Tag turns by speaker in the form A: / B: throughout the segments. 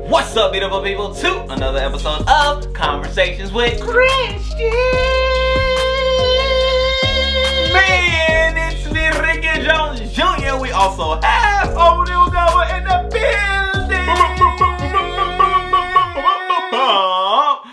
A: What's up, beautiful people, to another episode of Conversations with Christian. Man, it's me, Ricky Jones Jr. We also have Oniel in the building.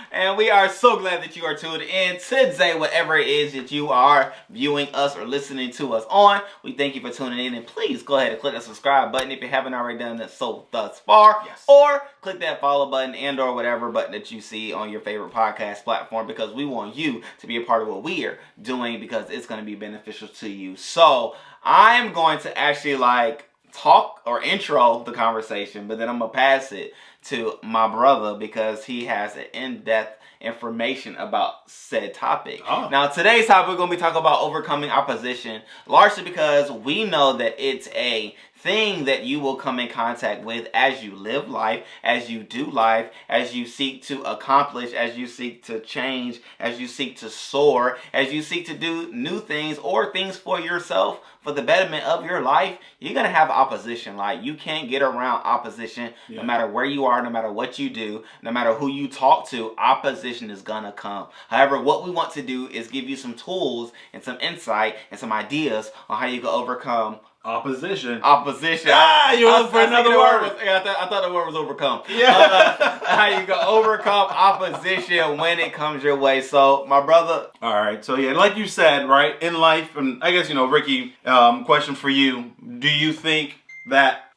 A: And we are so glad that you are tuned in today, whatever it is that you are viewing us or listening to us on. We thank you for tuning in, and please go ahead and click that subscribe button if you haven't already done that so thus far.
B: Yes.
A: Or click that follow button and or whatever button that you see on your favorite podcast platform, because we want you to be a part of what we are doing, because it's going to be beneficial to you. So I'm going to actually talk or intro the conversation, but then I'm going to pass it to my brother because he has an in-depth information about said topic. Now, today's topic, we're going to be talking about overcoming opposition, largely because we know that it's a thing that you will come in contact with as you live life, as you do life, as you seek to accomplish, as you seek to change, as you seek to soar, as you seek to do new things or things for yourself, for the betterment of your life. You're going to have opposition. Like, you can't get around opposition. No matter where you are, no matter what you do, no matter who you talk to, opposition is going to come. However, what we want to do is give you some tools and some insight and some ideas on how you can overcome
B: Opposition.
A: You look for another word. I thought the word was overcome.
B: Yeah.
A: How you can overcome opposition when it comes your way. So, my brother.
B: All right. So, yeah, like you said, right, in life, and I guess, Ricky, question for you. Do you think that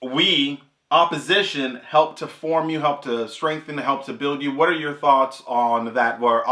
B: opposition, help to form you, help to strengthen, help to build you? What are your thoughts on that? Where,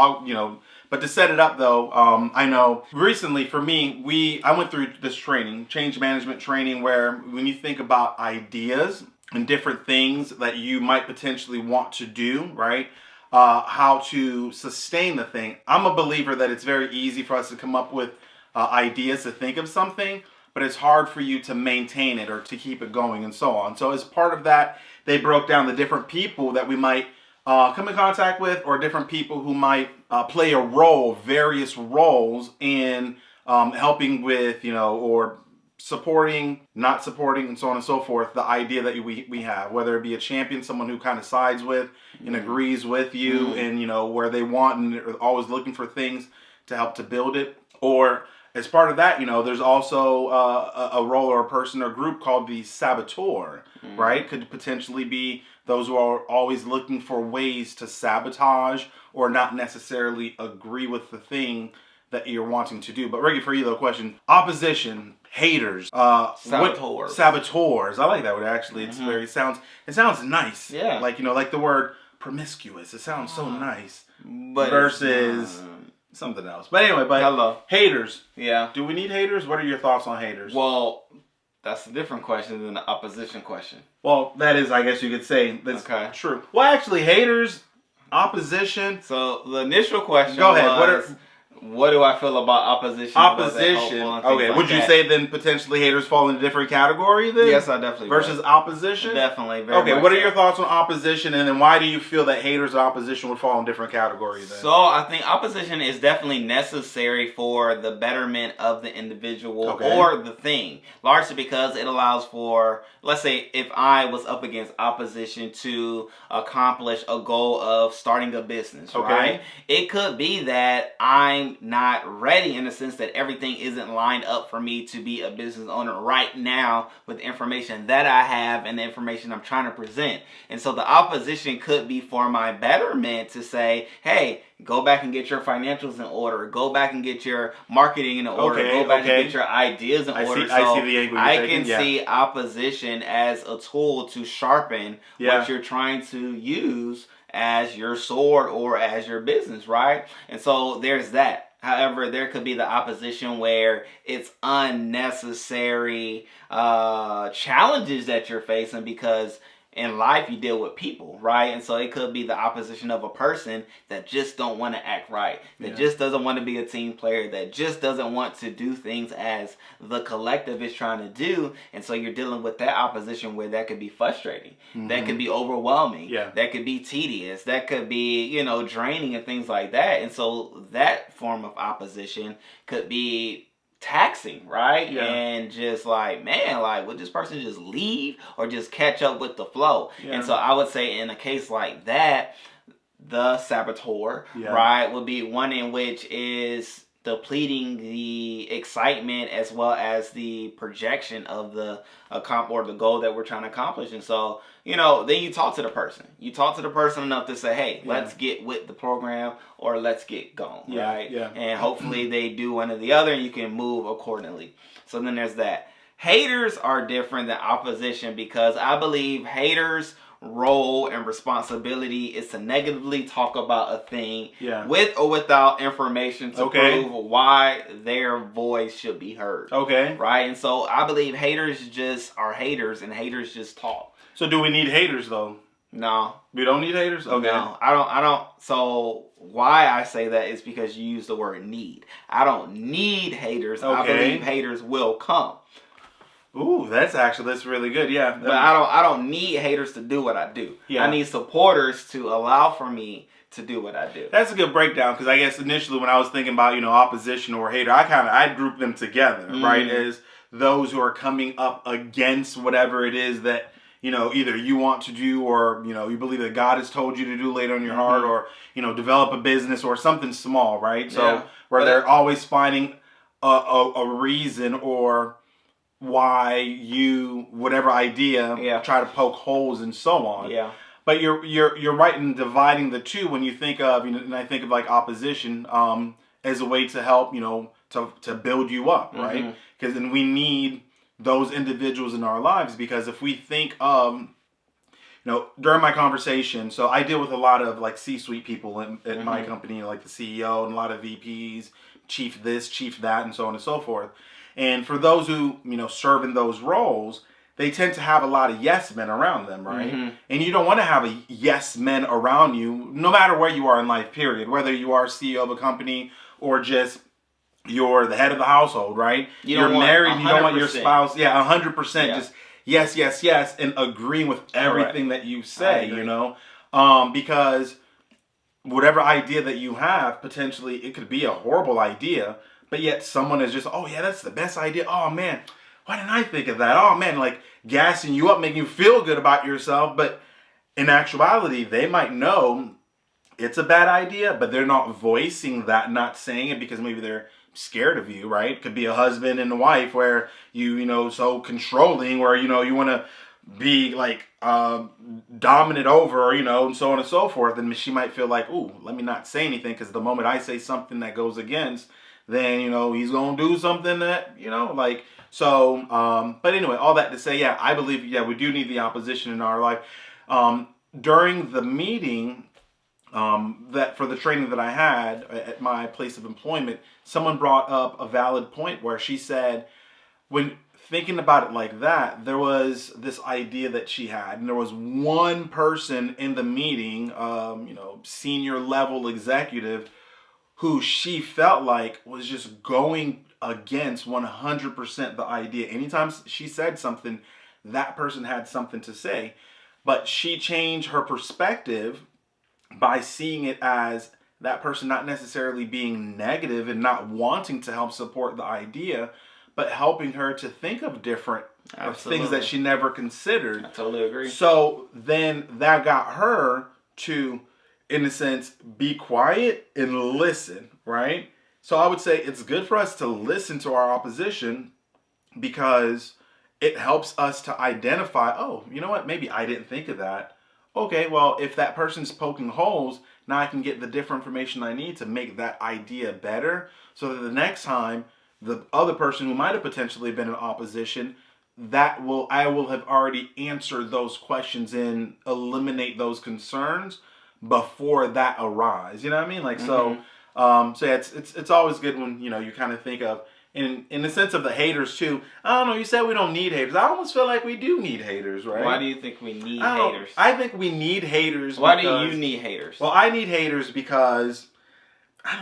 B: but to set it up, though, I know recently for me, I went through this training, change management training, where when you think about ideas and different things that you might potentially want to do, right, how to sustain the thing. I'm a believer that it's very easy for us to come up with ideas to think of something, but it's hard for you to maintain it or to keep it going and so on. So as part of that, they broke down the different people that we might come in contact with, or different people who might play a role, various roles in helping with, or supporting, not supporting, and so on and so forth, the idea that we have, whether it be a champion, someone who kind of sides with and agrees with you and, where they want and are always looking for things to help to build it. Or as part of that, there's also a role or a person or group called the saboteur, right? Could potentially be those who are always looking for ways to sabotage or not necessarily agree with the thing that you're wanting to do. But Ricky, for you, the question: opposition, haters, saboteurs. I like that word, actually. It's it sounds nice.
A: Yeah.
B: Like the word promiscuous. It sounds so nice.
A: But
B: versus something else. But anyway, haters.
A: Yeah.
B: Do we need haters? What are your thoughts on haters?
A: Well, that's a different question than the opposition question.
B: Well, that is, I guess you could say, that's true. Well, actually, haters, opposition.
A: So the initial question
B: Go ahead.
A: What do I feel about opposition?
B: Opposition. Okay. Would you say then potentially haters fall in a different category then?
A: Yes, I definitely
B: Versus
A: would.
B: opposition?
A: Definitely.
B: Okay, what are your thoughts on opposition, and then why do you feel that haters and opposition would fall in different categories then?
A: So I think opposition is definitely necessary for the betterment of the individual or the thing. Largely because it allows for, let's say if I was up against opposition to accomplish a goal of starting a business, right? It could be that I'm not ready, in the sense that everything isn't lined up for me to be a business owner right now with the information that I have and the information I'm trying to present. And so the opposition could be for my betterment to say, hey, go back and get your financials in order. Go back and get your marketing in order. Go back and get your ideas in order.
B: I see the angle you're taking.
A: I can see opposition as a tool to sharpen what you're trying to use as your sword or as your business, right? And so there's that. However, there could be the opposition where it's unnecessary challenges that you're facing, because in life you deal with people, right? And so it could be the opposition of a person that just don't want to act right, that just doesn't want to be a team player, that just doesn't want to do things as the collective is trying to do. And so you're dealing with that opposition where that could be frustrating, that could be overwhelming, that could be tedious, that could be, draining and things like that. And so that form of opposition could be taxing, right?
B: Yeah.
A: And just like, man, like, would this person just leave or just catch up with the flow?
B: Yeah.
A: And so I would say in a case like that, the saboteur,
B: Yeah.
A: right, would be one in which is depleting the excitement as well as the projection of the or the goal that we're trying to accomplish. And so, you know, then you talk to the person. You talk to the person enough to say, hey, let's get with the program or let's get going, right?
B: Yeah.
A: And hopefully they do one or the other and you can move accordingly. So then there's that. Haters are different than opposition because I believe haters' role and responsibility is to negatively talk about a thing with or without information to prove why their voice should be heard.
B: Okay.
A: Right? And so I believe haters just are haters and haters just talk.
B: So do we need haters though?
A: No.
B: We don't need haters? Okay.
A: No, I don't. So why I say that is because you use the word need. I don't need haters. I believe haters will come.
B: Ooh, that's really good. Yeah.
A: But I don't need haters to do what I do. Yeah. I need supporters to allow for me to do what I do.
B: That's a good breakdown because I guess initially when I was thinking about, opposition or hater, I'd group them together, right? As those who are coming up against whatever it is that, either you want to do or, you believe that God has told you to do later in your heart or, develop a business or something small, right? So where they're always finding a reason or why you, whatever idea, try to poke holes and so on.
A: Yeah.
B: But you're right in dividing the two when you think of, and I think of like opposition as a way to help, to build you up, right? Because then we need those individuals in our lives because if we think of, during my conversation, so I deal with a lot of like C-suite people at my company, like the CEO and a lot of VPs, chief this, chief that, and so on and so forth. And for those who, serve in those roles, they tend to have a lot of yes men around them, right? And you don't want to have a yes men around you, no matter where you are in life, period. Whether you are CEO of a company or just you're the head of the household, right? You're married, 100%. You don't want your spouse, 100% just yes, and agreeing with everything that you say, because whatever idea that you have, potentially it could be a horrible idea, but yet someone is just, oh yeah, that's the best idea. Oh man, why didn't I think of that? Oh man, like gassing you up, making you feel good about yourself. But in actuality, they might know it's a bad idea, but they're not voicing that, not saying it because maybe they're scared of you, right? It could be a husband and a wife where you, so controlling, where, you want to be like dominant over, and so on and so forth. And she might feel like, ooh, let me not say anything because the moment I say something that goes against, then, he's going to do something that, so, but anyway, all that to say, I believe, we do need the opposition in our life. During the meeting, that for the training that I had at my place of employment, someone brought up a valid point where she said, when thinking about it like that, there was this idea that she had, and there was one person in the meeting, senior level executive, who she felt like was just going against 100% the idea. Anytime she said something, that person had something to say. But she changed her perspective by seeing it as that person not necessarily being negative and not wanting to help support the idea, but helping her to think of different things that she never considered.
A: I totally agree.
B: So then that got her to, in a sense, be quiet and listen, right? So I would say it's good for us to listen to our opposition because it helps us to identify, oh, you know what? Maybe I didn't think of that. Okay, well, if that person's poking holes, now I can get the different information I need to make that idea better so that the next time the other person who might have potentially been in opposition, I will have already answered those questions and eliminate those concerns before that arise. You know what I mean? Like, so it's always good when, you kind of think of, in the sense of the haters too. I don't know, you said we don't need haters. I almost feel like we do need haters, right?
A: Why do you think we need haters?
B: I think we need haters.
A: Why do you need haters?
B: Well, I need haters because,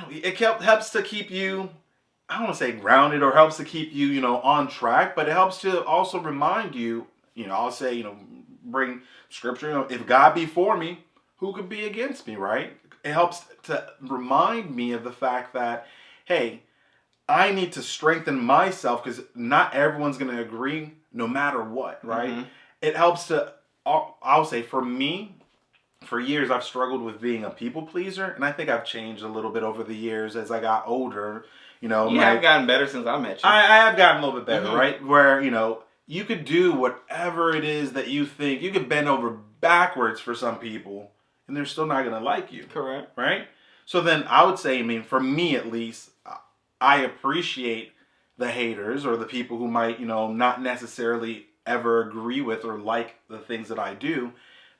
B: it helps to keep you, I don't want to say grounded, or helps to keep you, on track, but it helps to also remind you, I'll say, bring scripture, if God be for me, who could be against me, right? It helps to remind me of the fact that, hey, I need to strengthen myself because not everyone's going to agree no matter what, right?
A: Mm-hmm.
B: It helps to, I'll say for me, for years I've struggled with being a people pleaser, and I think I've changed a little bit over the years as I got older. You know,
A: you have gotten better since I met you.
B: I have gotten a little bit better, right? Where, you know, you could do whatever it is that you think. You could bend over backwards for some people, and they're still not going to like you.
A: Correct.
B: Right? So then I would say, I mean, for me at least, I appreciate the haters or the people who might, you know, not necessarily ever agree with or like the things that I do,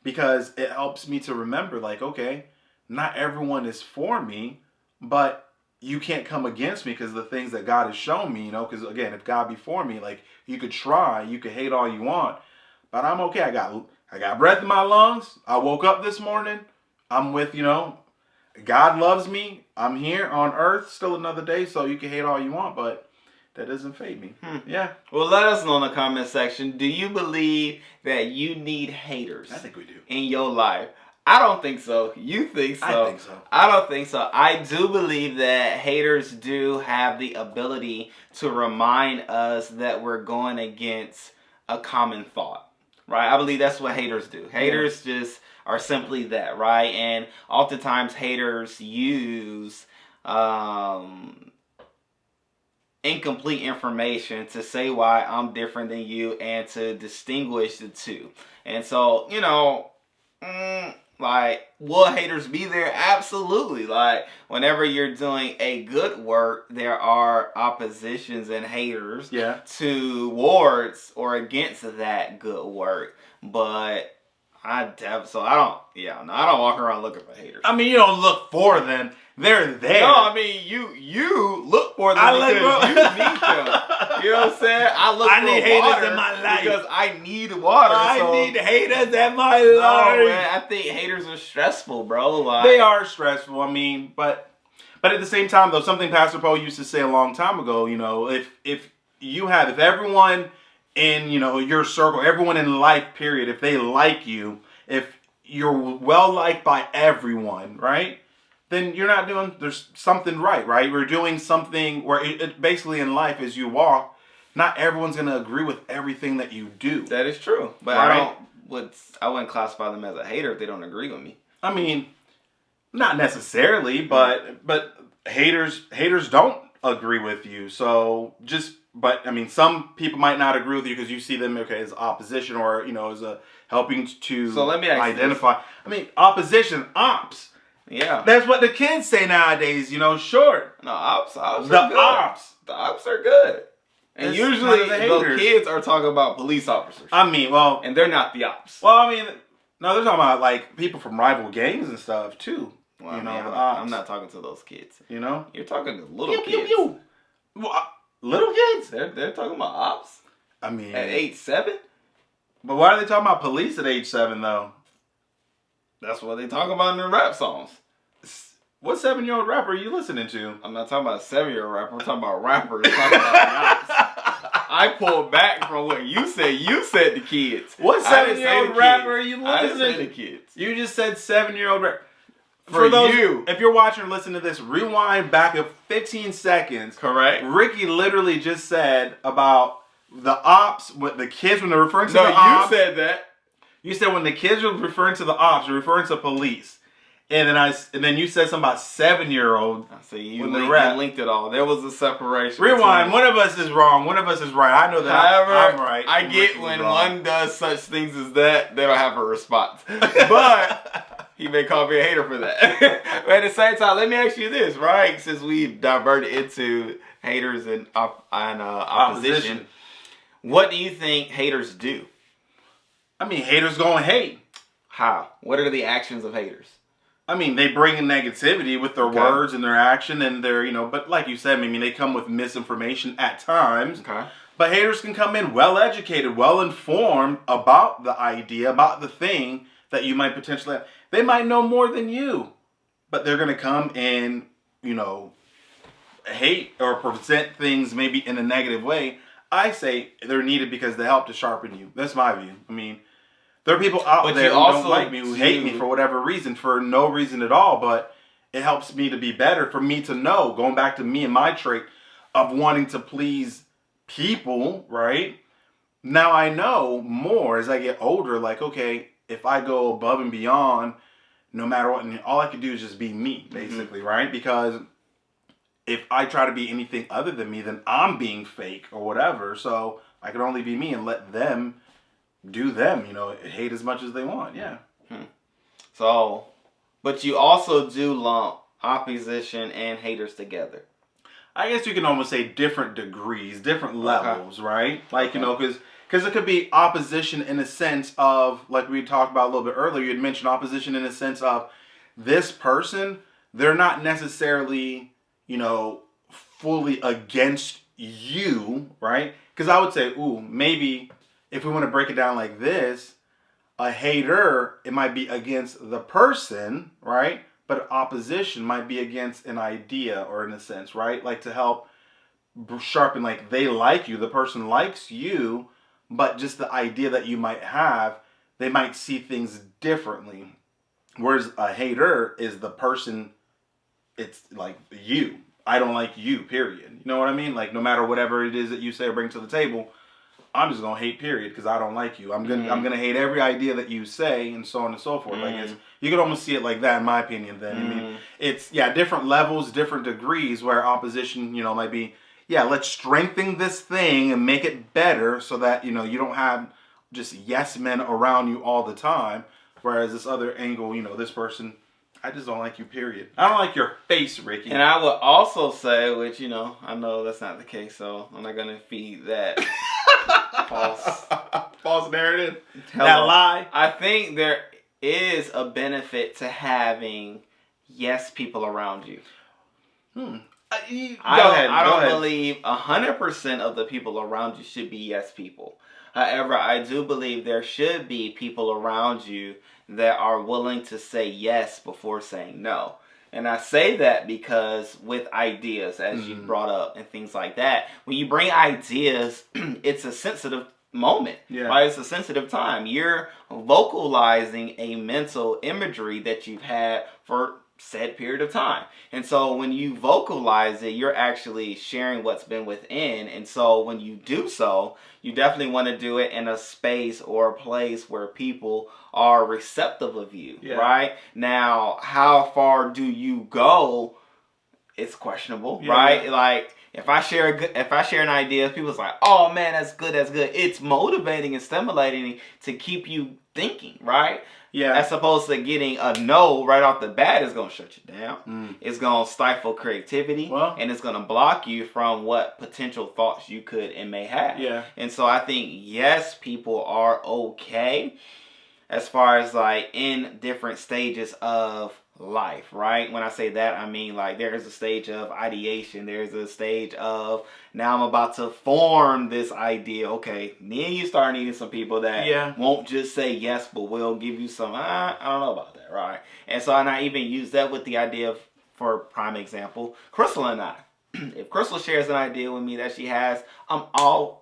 B: because it helps me to remember, like, okay, not everyone is for me, but you can't come against me because of the things that God has shown me, you know, because again, if God be for me, like, you could try, you could hate all you want, but I'm okay. I got breath in my lungs. I woke up this morning. I'm with, you know, God loves me. I'm here on earth, still another day, so you can hate all you want, but that doesn't fade me. Yeah.
A: Well, let us know in the comment section. Do you believe that you need haters?
B: I think we do.
A: In your life? I don't think so. You think so?
B: I think so.
A: I don't think so. I do believe that haters do have the ability to remind us that we're going against a common thought, right? I believe that's what haters do. Haters just are simply that, right? And oftentimes haters use incomplete information to say why I'm different than you and to distinguish the two. And so, you know, like, will haters be there? Absolutely. Like, whenever you're doing a good work, there are oppositions and haters towards or against that good work. But I don't walk around looking for haters.
B: I mean, you don't look for them. They're there.
A: No, I mean, you look for them because you need them. You know what I'm saying? I need haters in my life because I need water.
B: I need haters in my life.
A: No, man, I think haters are stressful, bro. Like,
B: they are stressful. I mean, but at the same time, though, something Pastor Poe used to say a long time ago, you know, if everyone in, you know, your circle, everyone in life, period, if they like you, if you're well liked by everyone, right? Then you're not doing, there's something right? We're doing something where it basically in life as you walk, not everyone's going to agree with everything that you do.
A: That is true. But right? I wouldn't classify them as a hater if they don't agree with me.
B: I mean, not necessarily, but haters don't agree with you. So but I mean, some people might not agree with you because you see them, okay, as opposition or, you know, as a helping to
A: so let me
B: identify. I mean, opposition, ops.
A: Yeah.
B: That's what the kids say nowadays, you know, short.
A: No, ops
B: the
A: are good. The ops are good. And
B: it's
A: usually the kids are talking about police officers.
B: I mean, well.
A: And they're not the ops.
B: Well, I mean, no, they're talking about, like, people from rival gangs and stuff, too.
A: Well,
B: you know,
A: I'm not talking to those kids.
B: You know?
A: You're talking to little kids.
B: Well, little kids?
A: They're talking about ops?
B: I mean.
A: At age 7?
B: But why are they talking about police at age 7, though?
A: That's what they talk about in their rap songs.
B: What 7-year-old rapper are you listening to?
A: I'm not talking about a 7-year-old rapper. I'm talking about rappers talking about ops. I pulled back from what you said. You said the kids.
B: What 7-year-old rapper are you listening to?
A: I didn't say the kids.
B: You just said 7-year-old rapper.
A: For those,
B: if you're watching or listening to this, rewind back up 15 seconds.
A: Correct.
B: Ricky literally just said about the ops, what the kids when they're referring to the ops.
A: No, you said that.
B: You said when the kids were referring to the ops, you're referring to police. And then you said something about 7-year-old.
A: I see you linked it all. There was a separation.
B: Rewind. One of us is wrong. One of us is right. I know that.
A: However,
B: I'm right.
A: I get when one does such things as that, they don't have a response. But he may call me a hater for that. But at the same time, let me ask you this, right? Since we diverted into haters and opposition, what do you think haters do?
B: I mean, haters gonna hate.
A: How? What are the actions of haters?
B: I mean, they bring in negativity with their words and their action and their, you know, but like you said, I mean, they come with misinformation at times.
A: Okay.
B: But haters can come in well-educated, well-informed about the idea, about the thing that you might potentially have. They might know more than you, but they're going to come and, you know, hate or present things maybe in a negative way. I say they're needed because they help to sharpen you. That's my view. I mean, there are people out there who don't like me, who hate me for whatever reason, for no reason at all, but it helps me to be better, for me to know, going back to me and my trait, of wanting to please people, right? Now I know more as I get older, like, okay, if I go above and beyond, no matter what, and all I can do is just be me, basically, right? Because if I try to be anything other than me, then I'm being fake or whatever. So I can only be me and let them do them, hate as much as they want. Yeah.
A: So, but you also do lump opposition and haters together.
B: I guess you can almost say different degrees, different levels, right? Like, because it could be opposition in a sense of, like we talked about a little bit earlier, you had mentioned opposition in a sense of this person, they're not necessarily, fully against you, right? Because I would say, maybe if we want to break it down like this, a hater, it might be against the person, right? But opposition might be against an idea or in a sense, right? Like to help sharpen, like they like you, the person likes you, but just the idea that you might have, they might see things differently. Whereas a hater is the person, it's like you. I don't like you, period. You know what I mean? Like no matter whatever it is that you say or bring to the table, I'm just gonna hate, period, because I don't like you. I'm gonna hate every idea that you say, and so on and so forth. Like you could almost see it like that, in my opinion. Then I mean, it's different levels, different degrees where opposition, might be, let's strengthen this thing and make it better so that you don't have just yes men around you all the time. Whereas this other angle, this person, I just don't like you, period. I don't like your face, Ricky.
A: And I would also say, which I know that's not the case, so I'm not gonna feed that.
B: False narrative. That lie.
A: I think there is a benefit to having yes people around you. I don't believe 100% of the people around you should be yes people. However, I do believe there should be people around you that are willing to say yes before saying no. And I say that because with ideas, as you brought up, and things like that, when you bring ideas, it's a sensitive moment, right? It's a sensitive time. You're vocalizing a mental imagery that you've had for said period of time. And so when you vocalize it, you're actually sharing what's been within. And so when you do so, you definitely want to do it in a space or a place where people are receptive of you, right? Now, how far do you go? It's questionable, right? Like if I share an idea, people's like, "Oh man, that's good, that's good." It's motivating and stimulating to keep you thinking, right? Yeah. As opposed to getting a no right off the bat is going to shut you down. It's going to stifle creativity, and it's going to block you from what potential thoughts you could and may have. Yeah. And so I think yes, people are okay as far as like in different stages of life, right? When I say that, I mean like there's a stage of ideation, there's a stage of now I'm about to form this idea. Okay, then you start needing some people that won't just say yes, but will give you some, I don't know about that, right? And so I even use that with the idea of, for prime example, Crystal and I. If Crystal shares an idea with me that she has, I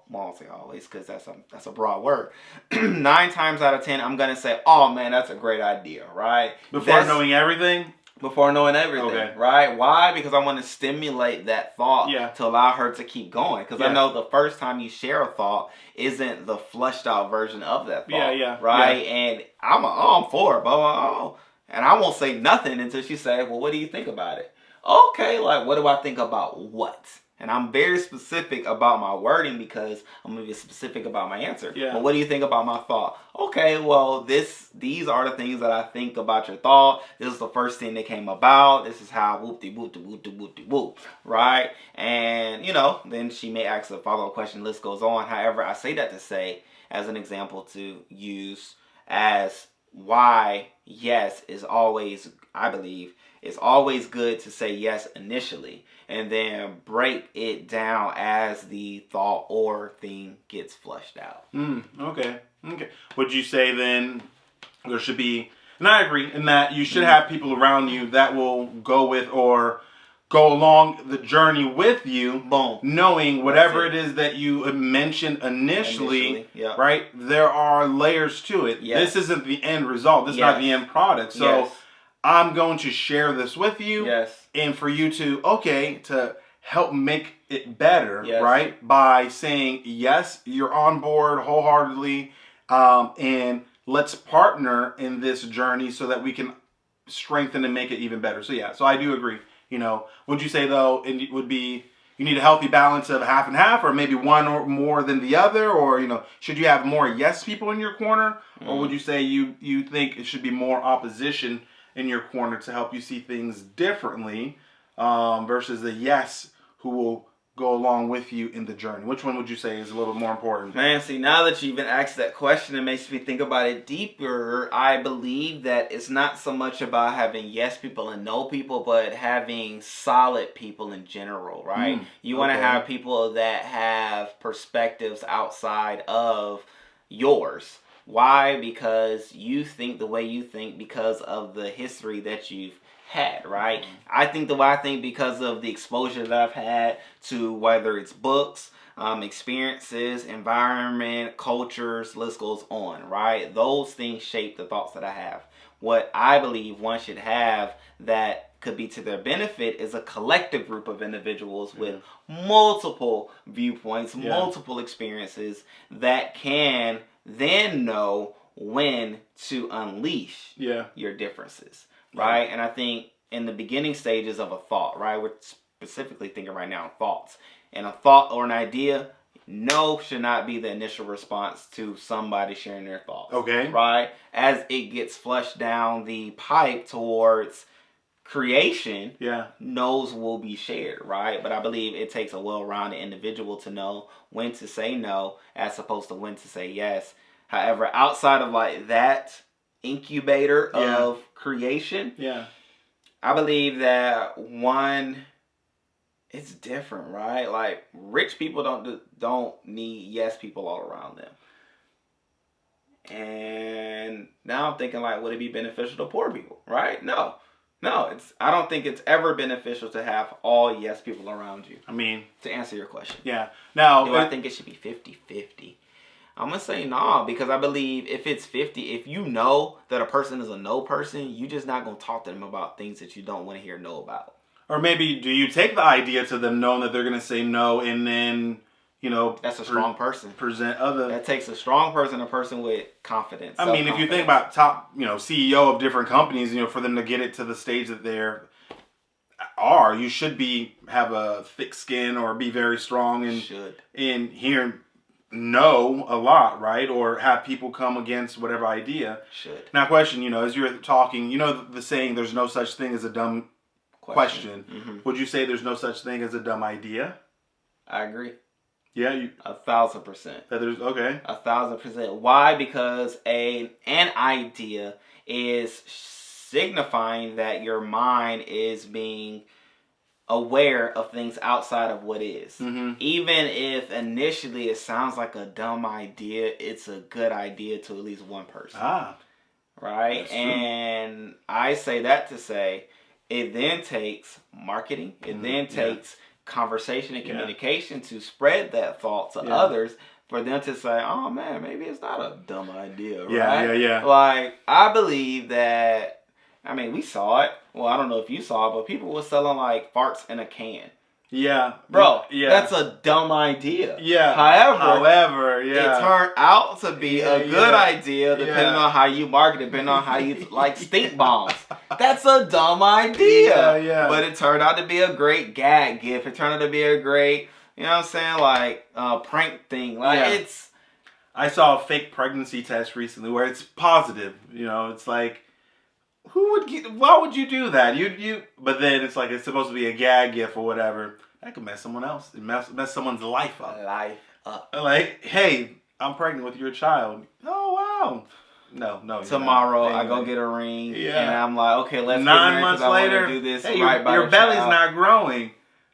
A: won't say always because that's a broad word. 9 times out of 10, I'm gonna say, "Oh man, that's a great idea," right?
B: Before knowing everything,
A: right? Why? Because I want to stimulate that thought to allow her to keep going. Because I know the first time you share a thought isn't the fleshed out version of that thought, right? And I'm for it, but and I won't say nothing until she says, "Well, what do you think about it?" Okay, like what do I think about what? And I'm very specific about my wording because I'm going to be specific about my answer. Well, what do you think about my thought? Okay, well, these are the things that I think about your thought. This is the first thing that came about. This is how whoop-de-whoop-de-whoop-de-whoop-de-whoop, right? And, then she may ask a follow-up question. List goes on. However, I say that to say, as an example to use as why yes is always, I believe, it's always good to say yes initially and then break it down as the thought or thing gets flushed out.
B: Okay. Would you say then there should be, and I agree in that you should have people around you that will go with or go along the journey with you, knowing whatever it is that you mentioned initially, right? There are layers to it. This isn't the end result. This is not the end product. So I'm going to share this with you, and for you to help make it better,
A: Yes.
B: right? By saying, yes, you're on board wholeheartedly, and let's partner in this journey so that we can strengthen and make it even better. So yeah, so I do agree. Would you say though it would be you need a healthy balance of half and half, or maybe one or more than the other, or should you have more yes people in your corner, or would you say you think it should be more opposition in your corner to help you see things differently, versus the yes who will go along with you in the journey? Which one would you say is a little more important?
A: Man, see, now that you even asked that question, it makes me think about it deeper. I believe that it's not so much about having yes people and no people, but having solid people in general, right? You want to have people that have perspectives outside of yours. Why? Because you think the way you think because of the history that you've had, right? I think the way I think because of the exposure that I've had to whether it's books, experiences, environment, cultures, list goes on, right? Those things shape the thoughts that I have. What I believe one should have that could be to their benefit is a collective group of individuals with multiple viewpoints, multiple experiences that can then know when to unleash your differences. Right? And I think in the beginning stages of a thought, right? We're specifically thinking right now thoughts. And a thought or an idea, no should not be the initial response to somebody sharing their thoughts.
B: Okay.
A: Right? As it gets flushed down the pipe towards creation, no's will be shared, right? But I believe it takes a well-rounded individual to know when to say no as opposed to when to say yes. However, outside of like that incubator of creation, I believe that one, it's different, right? Like rich people don't need yes people all around them. And now I'm thinking like, would it be beneficial to poor people, right? No, I don't think it's ever beneficial to have all yes people around you.
B: I mean,
A: to answer your question,
B: now
A: do I think it should be 50-50? I'm going to say no, because I believe if it's 50, if you know that a person is a no person, you just not going to talk to them about things that you don't want to hear no about.
B: Or maybe do you take the idea to them knowing that they're going to say no, and then,
A: that's a strong person.
B: Present other.
A: That takes a strong person, a person with confidence.
B: I mean, if you think about top, CEO of different companies, for them to get it to the stage that you should have a thick skin or be very strong in hearing no a lot, right? Or have people come against whatever idea.
A: Should.
B: Now, question, as you're talking, the saying, there's no such thing as a dumb question. Would you say there's no such thing as a dumb idea?
A: I agree.
B: Yeah,
A: 1,000%.
B: That there's
A: 1,000%. Why? Because an idea is signifying that your mind is being aware of things outside of what is. Even if initially it sounds like a dumb idea, it's a good idea to at least one person. Right?
B: That's true.
A: And I say that to say it then takes marketing. It then takes conversation and communication to spread that thought to others, for them to say, oh man, maybe it's not a dumb idea, right? Like, I believe that, I mean, we saw it. Well, I don't know if you saw it, but people were selling like farts in a can. Bro, that's a dumb idea. However, it turned out to be a good idea, depending on how you market it, depending on how you like stink bombs. That's a dumb idea. But it turned out to be a great gag gift. It turned out to be a great, like prank thing. Like
B: I saw a fake pregnancy test recently where it's positive. It's like, why would you do that? But then it's like it's supposed to be a gag gift or whatever. That could mess someone else. It mess someone's life up. Like, hey, I'm pregnant with your child. Oh wow. No.
A: Tomorrow I go get a ring, and I'm like, okay, let's
B: 9 months later
A: do this.
B: Hey,
A: right by
B: your belly's not growing.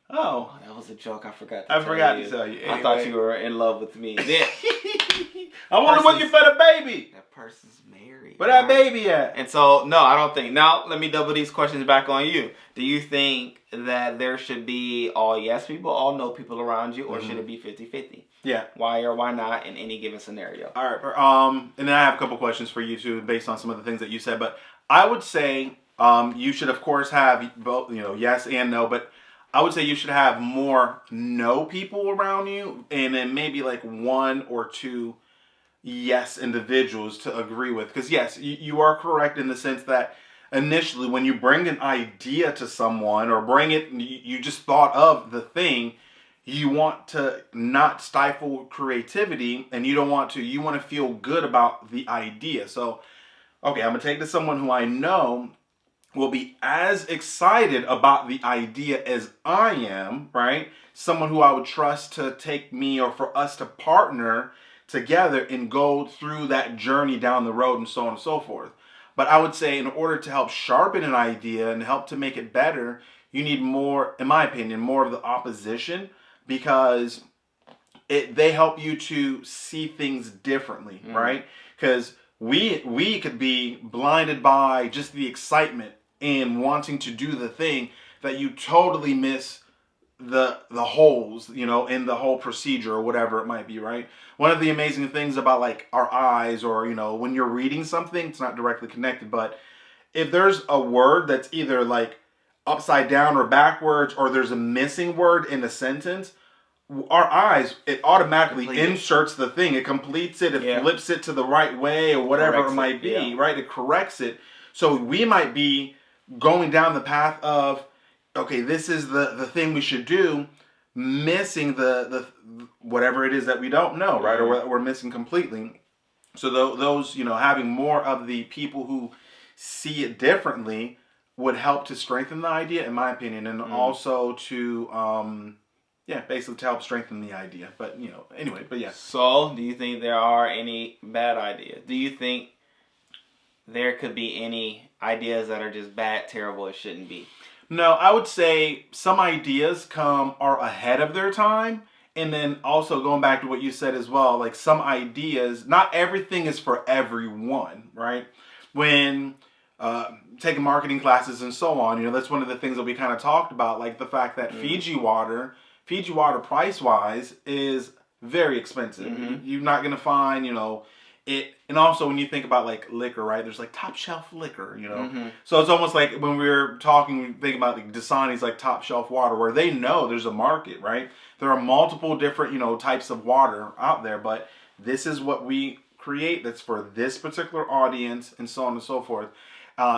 B: Oh,
A: that was a joke. I forgot
B: to tell you.
A: Anyway. I thought you were in love with me.
B: I wonder when you fed a baby.
A: That person's married.
B: Where that baby at?
A: And so, no, I don't think. Now, let me double these questions back on you. Do you think that there should be all yes people, all no people around you, or should it be 50-50?
B: Yeah.
A: Why or why not in any given scenario?
B: All right. And then I have a couple questions for you too, based on some of the things that you said. But I would say you should, of course, have both, yes and no. But I would say you should have more no people around you, and then maybe like one or two yes individuals to agree with. Because yes, you are correct in the sense that initially when you bring an idea to someone or bring it, you just thought of the thing, you want to not stifle creativity, and you want to feel good about the idea. So okay, I'm gonna take to someone who I know will be as excited about the idea as I am, right? Someone who I would trust to take me, or for us to partner together and go through that journey down the road, and so on and so forth. But I would say in order to help sharpen an idea and help to make it better, you need more, in my opinion, more of the opposition, because they help you to see things differently, right? Because we could be blinded by just the excitement and wanting to do the thing, that you totally miss the holes, in the whole procedure or whatever it might be, right? One of the amazing things about like our eyes, or when you're reading something, it's not directly connected, but if there's a word that's either like upside down or backwards, or there's a missing word in a sentence, our eyes, it automatically inserts the thing. It completes it. It flips it to the right way, or whatever it might be, right? It corrects it. So we might be going down the path of, okay, this is the thing we should do, missing the whatever it is that we don't know, right? Or we're missing completely. So those, having more of the people who see it differently would help to strengthen the idea, in my opinion, and also to basically to help strengthen the idea. But anyway, but yeah.
A: So, do you think there are any bad ideas? Do you think there could be any ideas that are just bad, terrible, it shouldn't be?
B: No, I would say some ideas are ahead of their time. And then also going back to what you said as well, like some ideas, not everything is for everyone, right? When taking marketing classes and so on, that's one of the things that we kind of talked about, like the fact that Fiji water price-wise is very expensive. You're not going to find, it. And also when you think about like liquor, right? There's like top shelf liquor, So it's almost like when we were talking, we think about like Dasani's like top shelf water, where they know there's a market, right? There are multiple different, types of water out there, but this is what we create that's for this particular audience, and so on and so forth.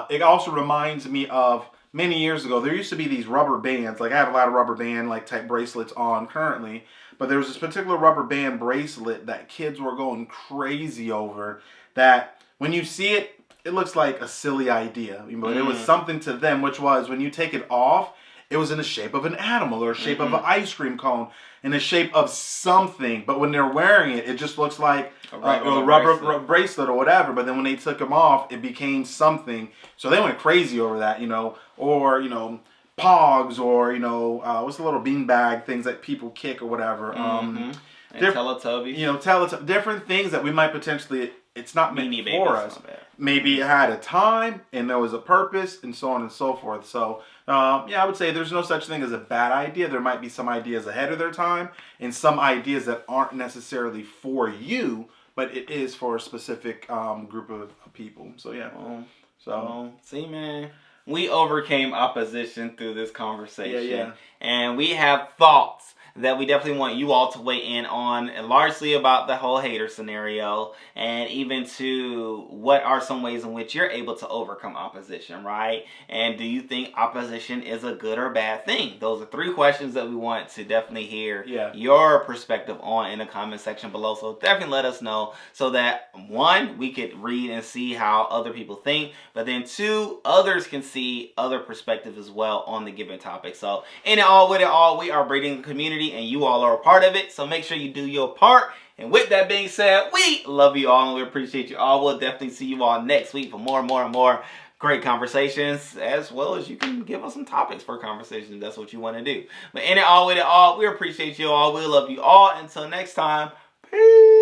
B: It also reminds me of many years ago, there used to be these rubber bands. Like I have a lot of rubber band like type bracelets on currently, but there was this particular rubber band bracelet that kids were going crazy over, that when you see it, it looks like a silly idea. But it was something to them, which was when you take it off, it was in the shape of an animal, or a shape of an ice cream cone, in the shape of something. But when they're wearing it, it just looks like a rubber bracelet or whatever. But then when they took them off, it became something. So they went crazy over that, or, Pogs, or, what's the little beanbag things that people kick or whatever.
A: Teletubbies.
B: Different things that we might potentially, it's not meant for us. Maybe it had a time and there was a purpose, and so on and so forth. So, I would say there's no such thing as a bad idea. There might be some ideas ahead of their time, and some ideas that aren't necessarily for you, but it is for a specific group of people. So, yeah.
A: See, man, we overcame opposition through this conversation. And we have thoughts that we definitely want you all to weigh in on, and largely about the whole hater scenario, and even to what are some ways in which you're able to overcome opposition, right? And do you think opposition is a good or bad thing? Those are 3 questions that we want to definitely hear your perspective on in the comment section below. So definitely let us know, so that 1, we could read and see how other people think, but then 2, others can see other perspectives as well on the given topic. So in it all, with it all, we are breeding the community, and you all are a part of it. So make sure you do your part. And with that being said, we love you all and we appreciate you all. We'll definitely see you all next week for more and more great conversations, as well as you can give us some topics for conversations if that's what you want to do. But in it all, with it all, we appreciate you all. We love you all. Until next time, peace.